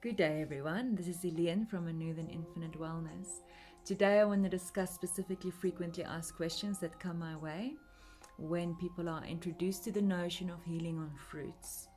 Good day, everyone. This is Elaine from A New Than Infinite Wellness. Today, I want to discuss specifically frequently asked questions that come my way when people are introduced to the notion of healing on fruits.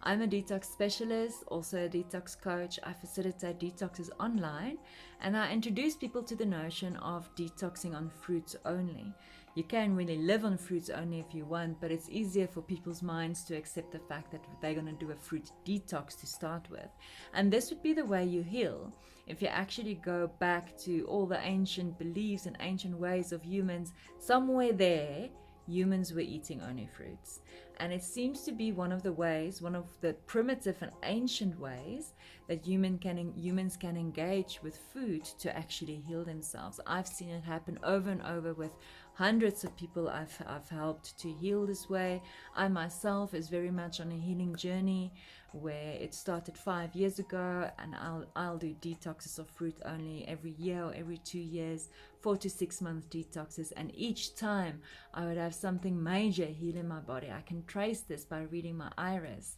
I'm a detox specialist, also a detox coach. I facilitate detoxes online, and I introduce people to the notion of detoxing on fruits only. You can really live on fruits only if you want, but it's easier for people's minds to accept the fact that they're going to do a fruit detox to start with. And this would be the way you heal. If you actually go back to all the ancient beliefs and ancient ways of humans, somewhere there, humans were eating only fruits. And it seems to be one of the primitive and ancient ways that humans can engage with food to actually heal themselves. I've seen it happen over and over with hundreds of people I've helped to heal this way. I myself is very much on a healing journey where it started 5 years ago, and I'll do detoxes of fruit only every year or every 2 years, 4 to 6 month detoxes, and each time I would have something major heal in my body. I can trace this by reading my iris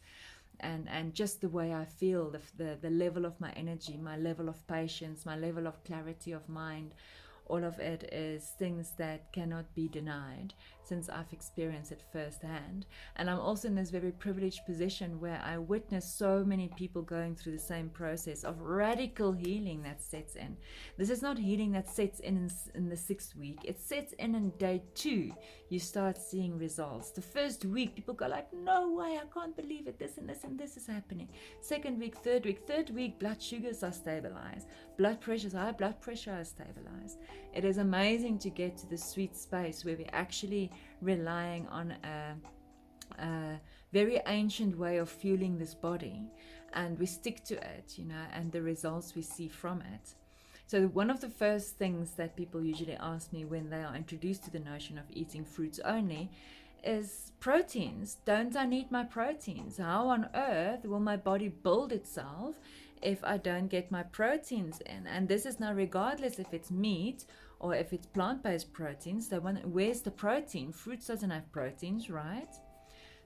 and just the way I feel, the level of my energy, my level of patience, my level of clarity of mind. All of it is things that cannot be denied since I've experienced it firsthand. And I'm also in this very privileged position where I witness so many people going through the same process of radical healing that sets in. This is not healing that sets in the 6th week. It sets in day 2. You start seeing results. The first week, people go like, no way, I can't believe it. This and this and this is happening. Second week, third week. Third week, blood sugars are stabilized. Blood pressure is high, blood pressure is stabilized. It is amazing to get to the sweet space where we're actually relying on a very ancient way of fueling this body, and we stick to it, and the results we see from it. So one of the first things that people usually ask me when they are introduced to the notion of eating fruits only is proteins. Don't I need my proteins? How on earth will my body build itself if I don't get my proteins in? And this is now regardless if it's meat or if it's plant-based proteins. Where's the protein? Fruits doesn't have proteins, right?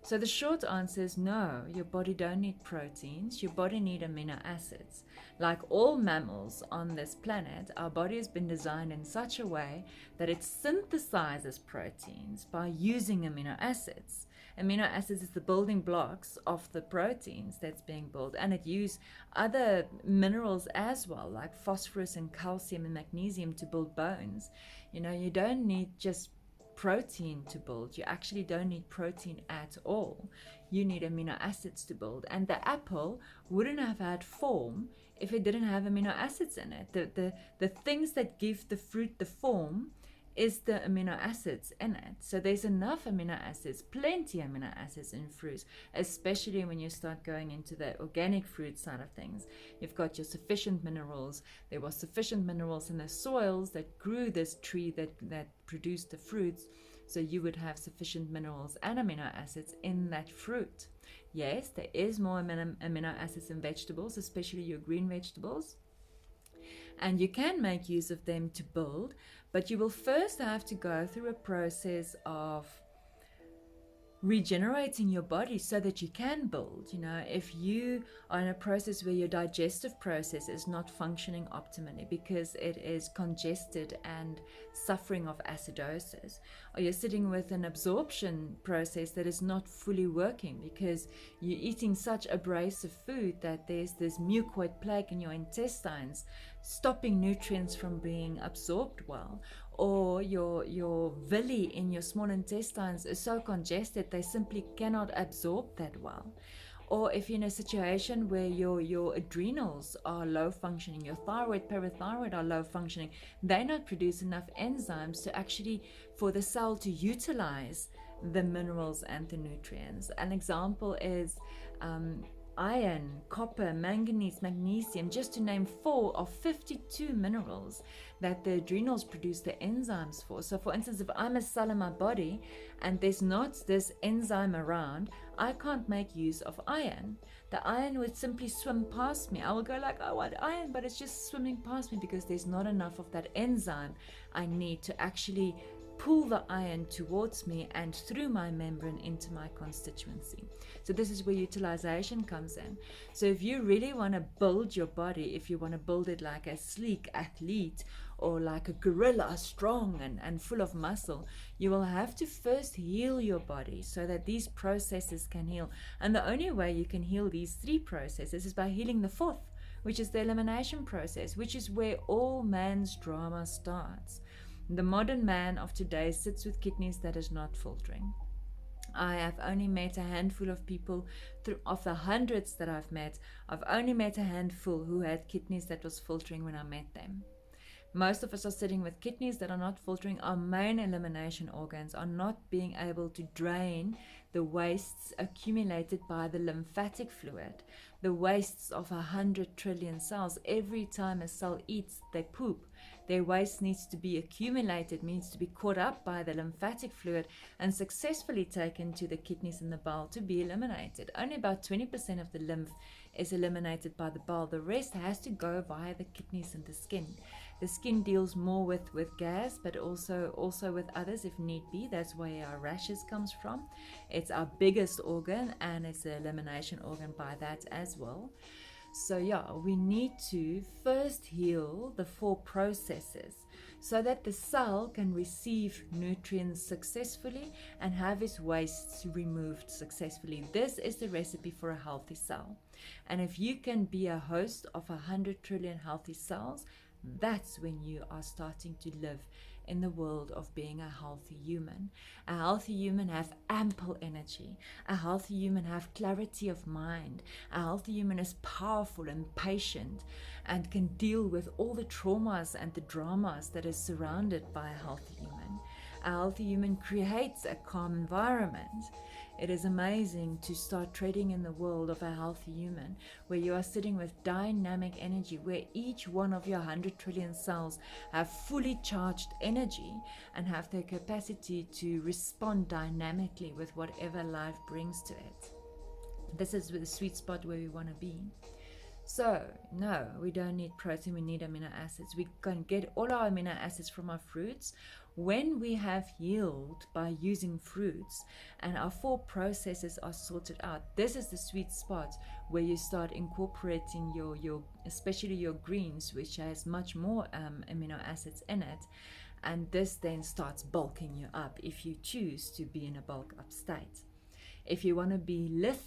So the short answer is no, your body don't need proteins, your body need amino acids. Like all mammals on this planet, our body has been designed in such a way that it synthesizes proteins by using amino acids. Amino acids is the building blocks of the proteins that's being built, and it uses other minerals as well, like phosphorus and calcium and magnesium to build bones. You don't need just protein to build. You actually don't need protein at all. You need amino acids to build. And the apple wouldn't have had form if it didn't have amino acids in it. The things that give the fruit the form is the amino acids in it. So there's enough amino acids, plenty amino acids in fruits, especially when you start going into the organic fruit side of things. You've got your sufficient minerals. There was sufficient minerals in the soils that grew this tree that produced the fruits. So you would have sufficient minerals and amino acids in that fruit. Yes, there is more amino acids in vegetables, especially your green vegetables. And you can make use of them to build, but you will first have to go through a process of regenerating your body so that you can build. If you are in a process where your digestive process is not functioning optimally because it is congested and suffering of acidosis, or you're sitting with an absorption process that is not fully working because you're eating such abrasive food that there's this mucoid plaque in your intestines stopping nutrients from being absorbed well, or your villi in your small intestines is so congested they simply cannot absorb that well. Or if you're in a situation where your adrenals are low functioning, your thyroid, parathyroid are low functioning, they not produce enough enzymes to actually, for the cell to utilize the minerals and the nutrients. An example is iron, copper, manganese, magnesium, just to name 4 of 52 minerals that the adrenals produce the enzymes for. So for instance, if I'm a cell in my body and there's not this enzyme around, I can't make use of iron. The iron would simply swim past me. I will go like, I want iron, but it's just swimming past me because there's not enough of that enzyme I need to actually pull the iron towards me and through my membrane into my constituency. So this is where utilization comes in. So if you really want to build your body, if you want to build it like a sleek athlete or like a gorilla, strong and full of muscle, you will have to first heal your body so that these processes can heal. And the only way you can heal these three processes is by healing the fourth, which is the elimination process, which is where all man's drama starts. The modern man of today sits with kidneys that is not filtering. I have only met a handful of people. Of the hundreds that I've met, I've only met a handful who had kidneys that was filtering when I met them. Most of us are sitting with kidneys that are not filtering. Our main elimination organs are not being able to drain the wastes accumulated by the lymphatic fluid, the wastes of 100 trillion cells. Every time a cell eats, they poop. Their waste needs to be accumulated, needs to be caught up by the lymphatic fluid and successfully taken to the kidneys and the bowel to be eliminated. Only about 20% of the lymph is eliminated by the bowel. The rest has to go via the kidneys and the skin. The skin deals more with gas, but also with others if need be. That's where our rashes comes from. It's our biggest organ and it's the elimination organ by that as well. So yeah, we need to first heal the four processes so that the cell can receive nutrients successfully and have its wastes removed successfully. This is the recipe for a healthy cell. And if you can be a host of 100 trillion healthy cells, that's when you are starting to live in the world of being a healthy human. A healthy human have ample energy. A healthy human have clarity of mind. A healthy human is powerful and patient and can deal with all the traumas and the dramas that is surrounded by a healthy human. A healthy human creates a calm environment. It is amazing to start trading in the world of a healthy human, where you are sitting with dynamic energy, where each one of your 100 trillion cells have fully charged energy and have the capacity to respond dynamically with whatever life brings to it. This is the sweet spot where we want to be. So, no, we don't need protein, we need amino acids. We can get all our amino acids from our fruits. When we have healed by using fruits and our four processes are sorted out, this is the sweet spot where you start incorporating your especially your greens, which has much more amino acids in it. And this then starts bulking you up if you choose to be in a bulk up state. If you want to be lithe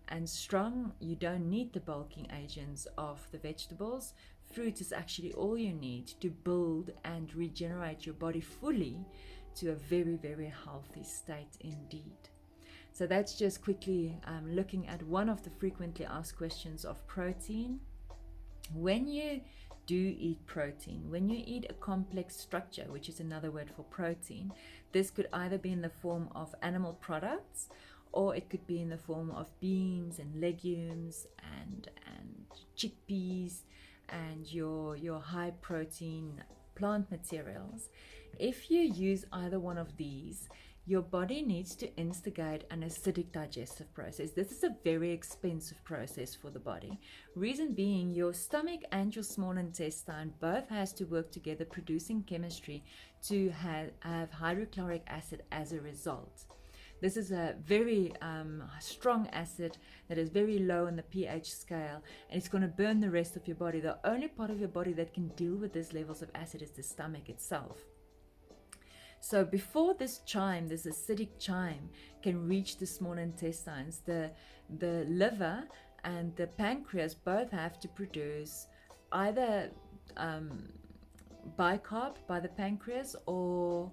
and strong, you don't need the bulking agents of the vegetables. Fruit is actually all you need to build and regenerate your body fully to a very, very healthy state indeed. So that's just quickly looking at one of the frequently asked questions of protein. When you do eat protein, when you eat a complex structure, which is another word for protein, this could either be in the form of animal products, or it could be in the form of beans and legumes and chickpeas and your high protein plant materials. If you use either one of these, your body needs to instigate an acidic digestive process. This is a very expensive process for the body. Reason being, your stomach and your small intestine both has to work together producing chemistry to have hydrochloric acid as a result. This is a very strong acid that is very low on the pH scale, and it's going to burn the rest of your body. The only part of your body that can deal with these levels of acid is the stomach itself. So before this acidic chyme can reach the small intestines, the liver and the pancreas both have to produce either bicarb by the pancreas or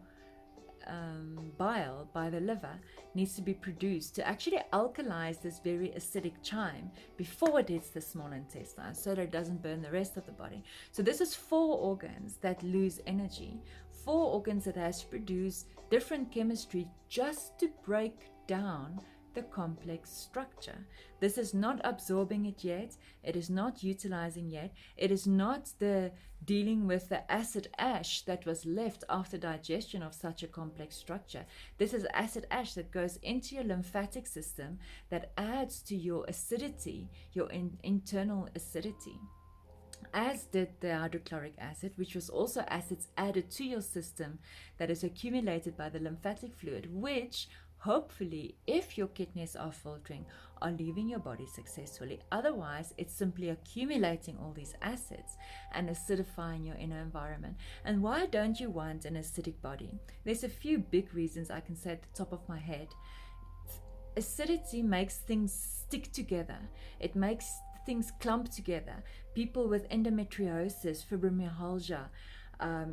bile by the liver needs to be produced to actually alkalize this very acidic chyme before it hits the small intestine so that it doesn't burn the rest of the body. So this is 4 organs that lose energy, 4 organs that has to produce different chemistry just to break down the complex structure. This is not absorbing it yet. It is not utilizing yet. It is not the dealing with the acid ash that was left after digestion of such a complex structure. This is acid ash that goes into your lymphatic system that adds to your acidity, your internal acidity. as did the hydrochloric acid, which was also acids added to your system that is accumulated by the lymphatic fluid, which hopefully, if your kidneys are filtering, are leaving your body successfully. Otherwise, it's simply accumulating all these acids and acidifying your inner environment. And why don't you want an acidic body? There's a few big reasons I can say at the top of my head. Acidity makes things stick together. It makes things clump together. People with endometriosis, fibromyalgia,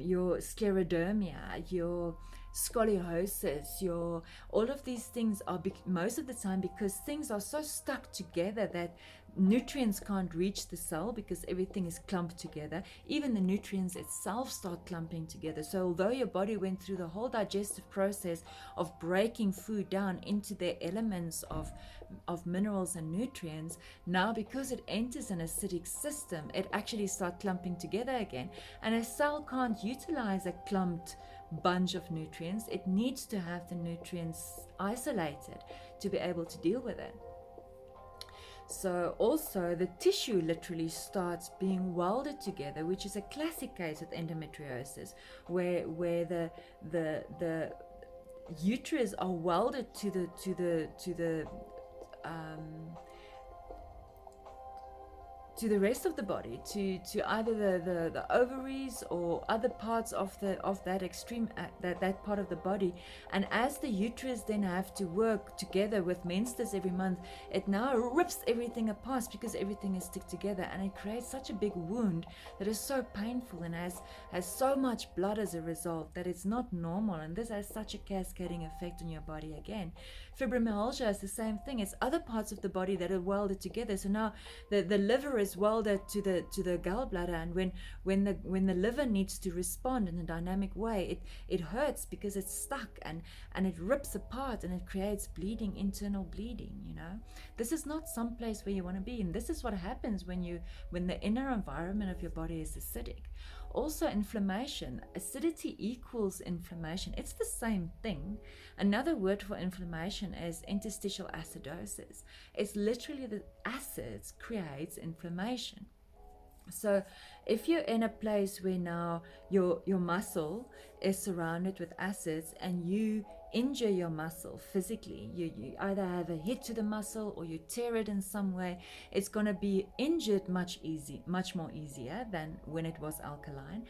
your sclerodermia, your scoliosis, all of these things are most of the time because things are so stuck together that nutrients can't reach the cell because everything is clumped together. Even the nutrients itself start clumping together. So although your body went through the whole digestive process of breaking food down into their elements of minerals and nutrients, now because it enters an acidic system, it actually starts clumping together again. And a cell can't utilize a clumped bunch of nutrients. It needs to have the nutrients isolated to be able to deal with it. So also the tissue literally starts being welded together, which is a classic case with endometriosis, where the uterus are welded to the rest of the body, to either the ovaries or other parts of that extreme that part of the body. And as the uterus then have to work together with menses every month, it now rips everything apart because everything is stick together, and it creates such a big wound that is so painful and has so much blood as a result that it's not normal. And this has such a cascading effect on your body again. Fibromyalgia is the same thing. It's other parts of the body that are welded together. So now the liver is welded to the gallbladder, and when the liver needs to respond in a dynamic way, it hurts because it's stuck and it rips apart and it creates bleeding, internal bleeding. This is not some place where you want to be, and this is what happens when the inner environment of your body is acidic. Also, inflammation. Acidity equals inflammation. It's the same thing. Another word for inflammation is interstitial acidosis. It's literally the acids creates inflammation. So if you're in a place where now your muscle is surrounded with acids and you injure your muscle physically, you either have a hit to the muscle or you tear it in some way, it's going to be injured much more easier than when it was alkaline.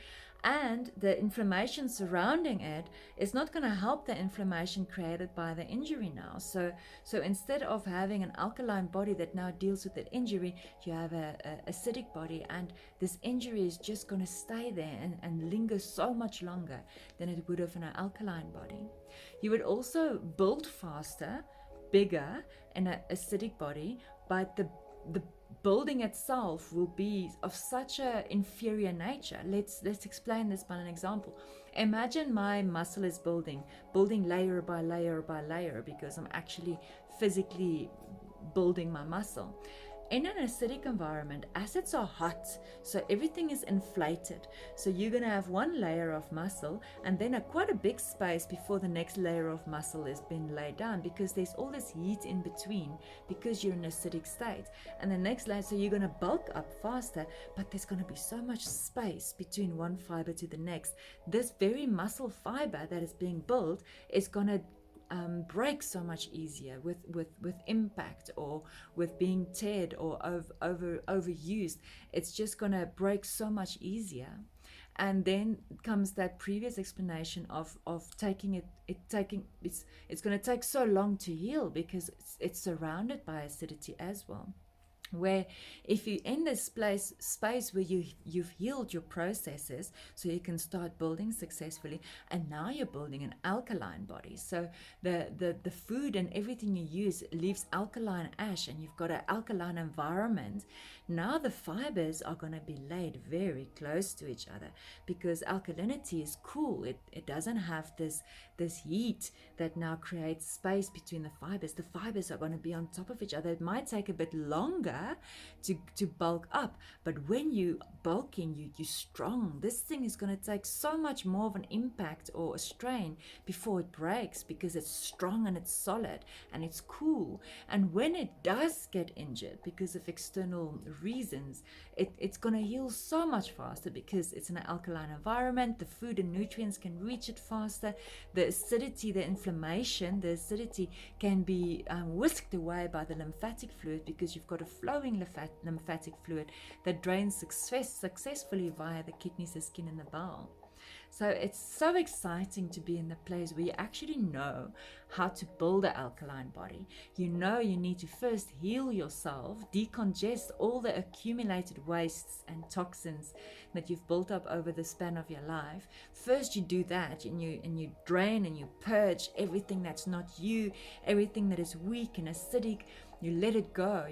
And the inflammation surrounding it is not going to help the inflammation created by the injury now. So instead of having an alkaline body that now deals with the injury, you have a acidic body, and this injury is just going to stay there and linger so much longer than it would have in an alkaline body. You would also build faster, bigger in an acidic body, but the building itself will be of such an inferior nature. Let's explain this by an example. Imagine my muscle is building layer by layer by layer because I'm actually physically building my muscle. In an acidic environment, acids are hot, so everything is inflated. So you're going to have one layer of muscle and then quite a big space before the next layer of muscle is being laid down, because there's all this heat in between because you're in an acidic state. And the next layer, so you're going to bulk up faster, but there's going to be so much space between one fiber to the next. This very muscle fiber that is being built is going to break so much easier with impact or with being teared or overused. It's just going to break so much easier. And then comes that previous explanation of taking it's going to take so long to heal because it's surrounded by acidity as well. Where if you're in this space where you've healed your processes, so you can start building successfully, and now you're building an alkaline body. So the food and everything you use leaves alkaline ash, and you've got an alkaline environment. Now the fibers are going to be laid very close to each other because alkalinity is cool. It doesn't have this heat that now creates space between the fibers. The fibers are going to be on top of each other. It might take a bit longer faster to bulk up. But when you bulking, you're strong. This thing is going to take so much more of an impact or a strain before it breaks, because it's strong and it's solid and it's cool. And when it does get injured because of external reasons, it's going to heal so much faster, because it's in an alkaline environment. The food and nutrients can reach it faster. The acidity, the inflammation, the acidity can be whisked away by the lymphatic fluid, because you've got a flowing lymphatic fluid that drains successfully via the kidneys, the skin, and the bowel. So it's so exciting to be in the place where you actually know how to build an alkaline body. You know you need to first heal yourself, decongest all the accumulated wastes and toxins that you've built up over the span of your life. First you do that, and you drain and you purge everything that's not you, everything that is weak and acidic. You let it go,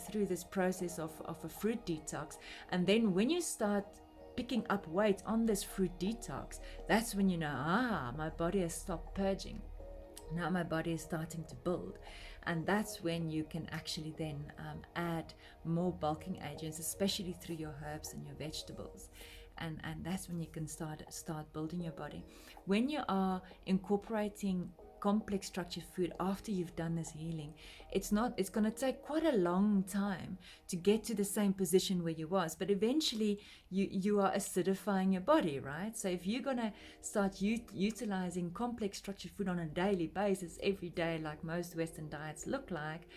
through this process of a fruit detox. And then when you start picking up weight on this fruit detox, that's when you know, my body has stopped purging. Now my body is starting to build. And that's when you can actually then add more bulking agents, especially through your herbs and your vegetables. And that's when you can start building your body. When you are incorporating complex structured food after you've done this healing, it's going to take quite a long time to get to the same position where you was, but eventually you are acidifying your body, right? So if you're going to start utilizing complex structured food on a daily basis every day, like most Western diets look like,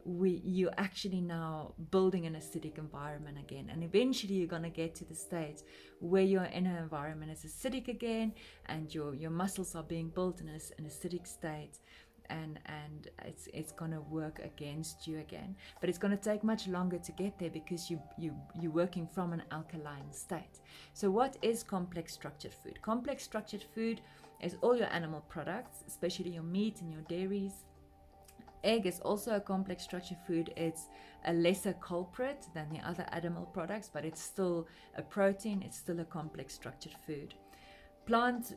you're actually now building an acidic environment again. And eventually you're going to get to the stage where your inner environment is acidic again, and your muscles are being built in an acidic state, and it's going to work against you again. But it's going to take much longer to get there, because you're working from an alkaline state. So what is complex structured food? Complex structured food is all your animal products, especially your meat and your dairies. Egg is also a complex structured food. It's a lesser culprit than the other animal products, but it's still a protein. It's still a complex structured food. Plant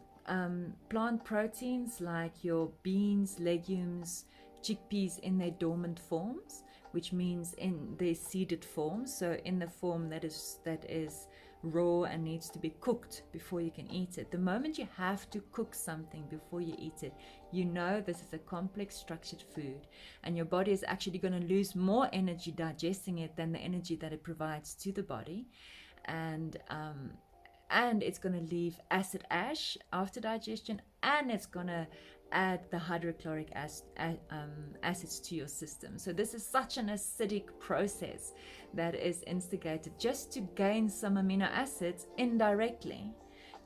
proteins like your beans, legumes, chickpeas in their dormant forms, which means in their seeded form. So in the form that is raw and needs to be cooked before you can eat it. The moment you have to cook something before you eat it, you know this is a complex structured food, and your body is actually going to lose more energy digesting it than the energy that it provides to the body. And it's going to leave acid ash after digestion, and it's going to add the hydrochloric acids to your system. So this is such an acidic process that is instigated just to gain some amino acids indirectly,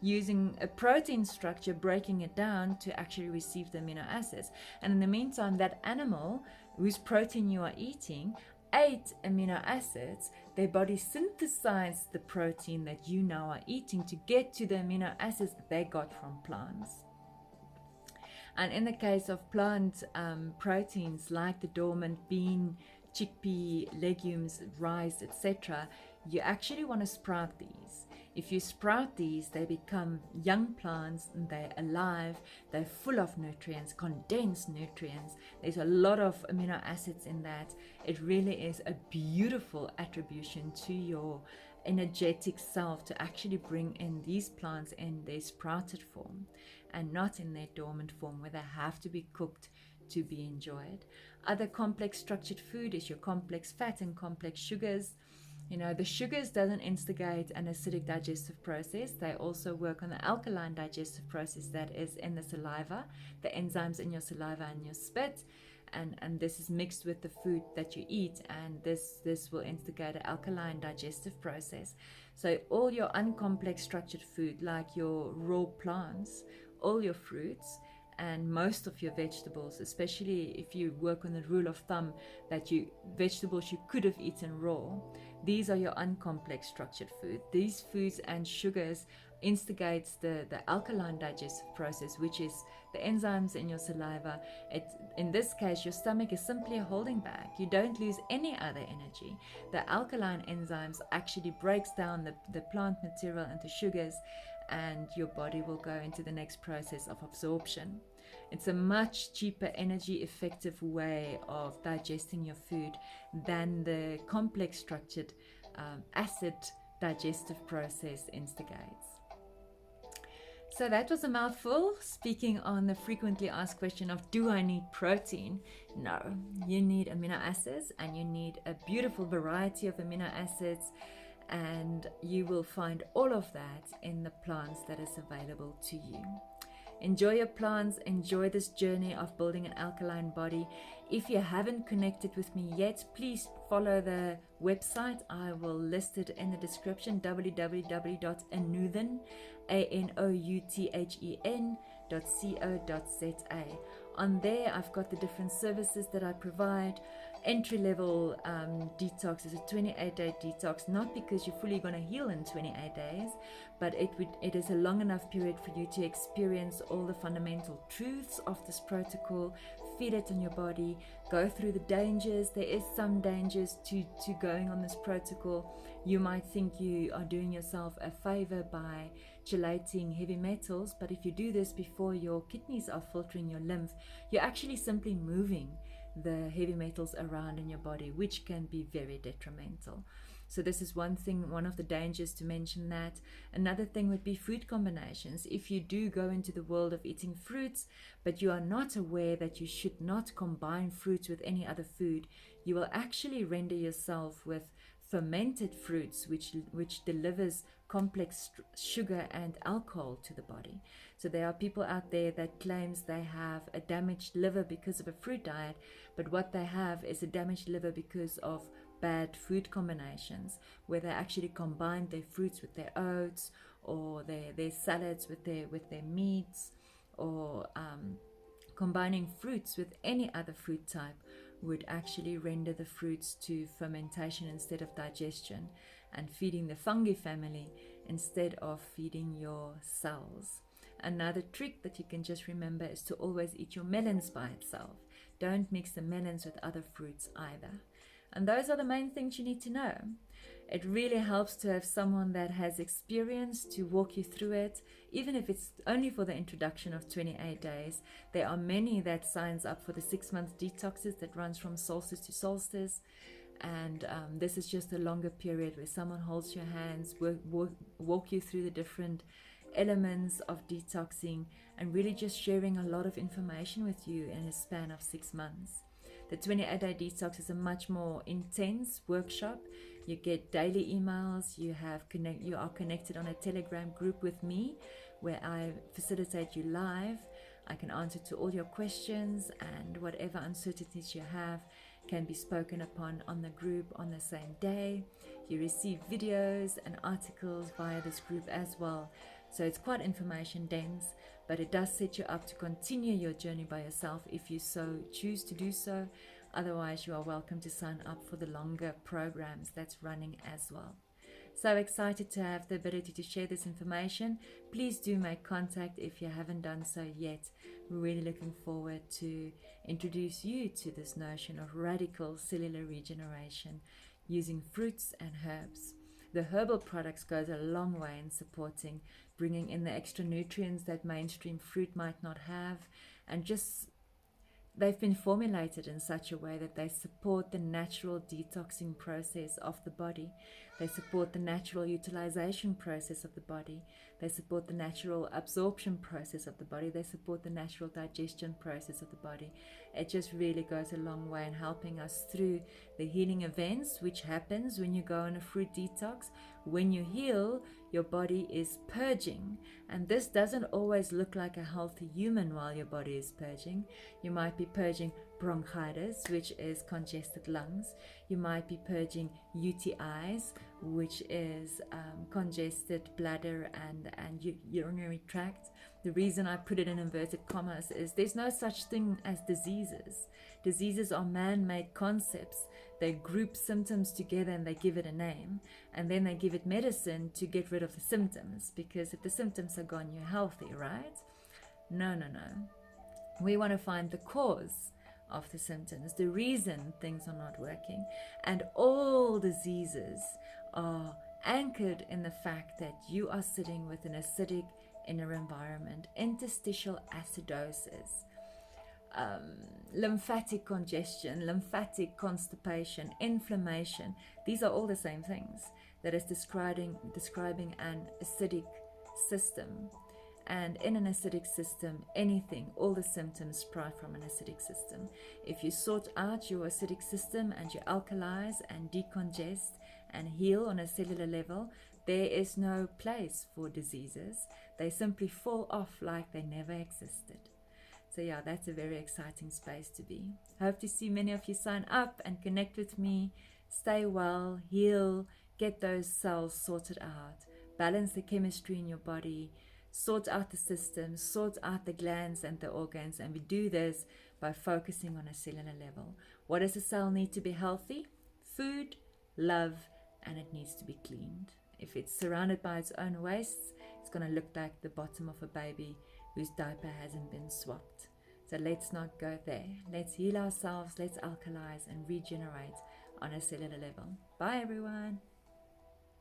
using a protein structure, breaking it down to actually receive the amino acids. And in the meantime, that animal whose protein you are eating ate amino acids. Their body synthesized the protein that you now are eating to get to the amino acids that they got from plants. And in the case of plant proteins like the dormant bean, chickpea, legumes, rice, etc., you actually want to sprout these. If you sprout these, they become young plants, and they're alive, they're full of nutrients, condensed nutrients. There's a lot of amino acids in that. It really is a beautiful attribution to your energetic self to actually bring in these plants in their sprouted form, and not in their dormant form where they have to be cooked to be enjoyed. Other complex structured food is your complex fat and complex sugars. The sugars doesn't instigate an acidic digestive process. They also work on the alkaline digestive process that is in the saliva, the enzymes in your saliva and your spit. And this is mixed with the food that you eat, and this will instigate an alkaline digestive process. So all your uncomplex structured food, like your raw plants, all your fruits, and most of your vegetables, especially if you work on the rule of thumb that vegetables you could have eaten raw, these are your uncomplex structured food. These foods and sugars instigates the alkaline digestive process, which is the enzymes in your saliva. In this case, your stomach is simply holding back. You don't lose any other energy. The alkaline enzymes actually breaks down the plant material into sugars, and your body will go into the next process of absorption. It's a much cheaper, energy effective way of digesting your food than the complex structured acid digestive process instigates. So that was a mouthful, speaking on the frequently asked question of, do I need protein? No, you need amino acids, and you need a beautiful variety of amino acids, and you will find all of that in the plants that is available to you. Enjoy your plants, enjoy this journey of building an alkaline body. If you haven't connected with me yet, please follow the website. I will list it in the description, www.anouthen.co.za. On there, I've got the different services that I provide. Entry-level detox is a 28-day detox, not because you're fully going to heal in 28 days, but it is a long enough period for you to experience all the fundamental truths of this protocol, feel it in your body, go through the dangers. There is some dangers to going on this protocol. You might think you are doing yourself a favor by chelating heavy metals, but if you do this before your kidneys are filtering your lymph, you're actually simply moving the heavy metals around in your body, which can be very detrimental. So this is one thing, one of the dangers to mention that. Another thing would be food combinations. If you do go into the world of eating fruits, but you are not aware that you should not combine fruits with any other food, you will actually render yourself with fermented fruits, which delivers complex sugar and alcohol to the body. So there are people out there that claims they have a damaged liver because of a fruit diet, but what they have is a damaged liver because of bad food combinations, where they actually combine their fruits with their oats, or their salads with their meats, or combining fruits with any other fruit type would actually render the fruits to fermentation instead of digestion, and feeding the fungi family instead of feeding your cells. Another trick that you can just remember is to always eat your melons by itself. Don't mix the melons with other fruits either. And those are the main things you need to know. It really helps to have someone that has experience to walk you through it, even if it's only for the introduction of 28 days. There are many that signs up for the 6-month detoxes that runs from solstice to solstice. And this is just a longer period where someone holds your hands, walk you through the different elements of detoxing, and really just sharing a lot of information with you in a span of 6 months. The 28-day detox is a much more intense workshop. You get daily emails, you are connected on a Telegram group with me where I facilitate you live. I can answer to all your questions, and whatever uncertainties you have can be spoken upon on the group on the same day. You receive videos and articles via this group as well. So it's quite information dense, but it does set you up to continue your journey by yourself if you so choose to do so. Otherwise, you are welcome to sign up for the longer programs that's running as well. So excited to have the ability to share this information. Please do make contact if you haven't done so yet. We're really looking forward to introduce you to this notion of radical cellular regeneration using fruits and herbs. The herbal products goes a long way in supporting bringing in the extra nutrients that mainstream fruit might not have, and just they've been formulated in such a way that they support the natural detoxing process of the body. They support the natural utilization process of the body. They support the natural absorption process of the body. They support the natural digestion process of the body. It just really goes a long way in helping us through the healing events, which happens when you go on a fruit detox. When you heal, your body is purging. And this doesn't always look like a healthy human while your body is purging. You might be purging bronchitis, which is congested lungs. You might be purging UTIs, which is congested bladder and urinary tract. The reason I put it in inverted commas is there's no such thing as diseases. Diseases are man-made concepts. They group symptoms together and they give it a name, and then they give it medicine to get rid of the symptoms, because if the symptoms are gone, you're healthy, right? No. We want to find the cause of the symptoms, the reason things are not working. And all diseases are anchored in the fact that you are sitting with an acidic, inner environment, interstitial acidosis, lymphatic congestion, lymphatic constipation, inflammation. These are all the same things that is describing an acidic system. And in an acidic system, all the symptoms sprout from an acidic system. If you sort out your acidic system and you alkalize and decongest and heal on a cellular level, there is no place for diseases. They simply fall off like they never existed. So yeah, that's a very exciting space to be. Hope to see many of you sign up and connect with me. Stay well, heal, get those cells sorted out, balance the chemistry in your body, sort out the systems, sort out the glands and the organs. And we do this by focusing on a cellular level. What does a cell need to be healthy? Food, love, and it needs to be cleaned. If it's surrounded by its own wastes, it's going to look like the bottom of a baby whose diaper hasn't been swapped. So let's not go there. Let's heal ourselves, let's alkalize and regenerate on a cellular level. Bye everyone.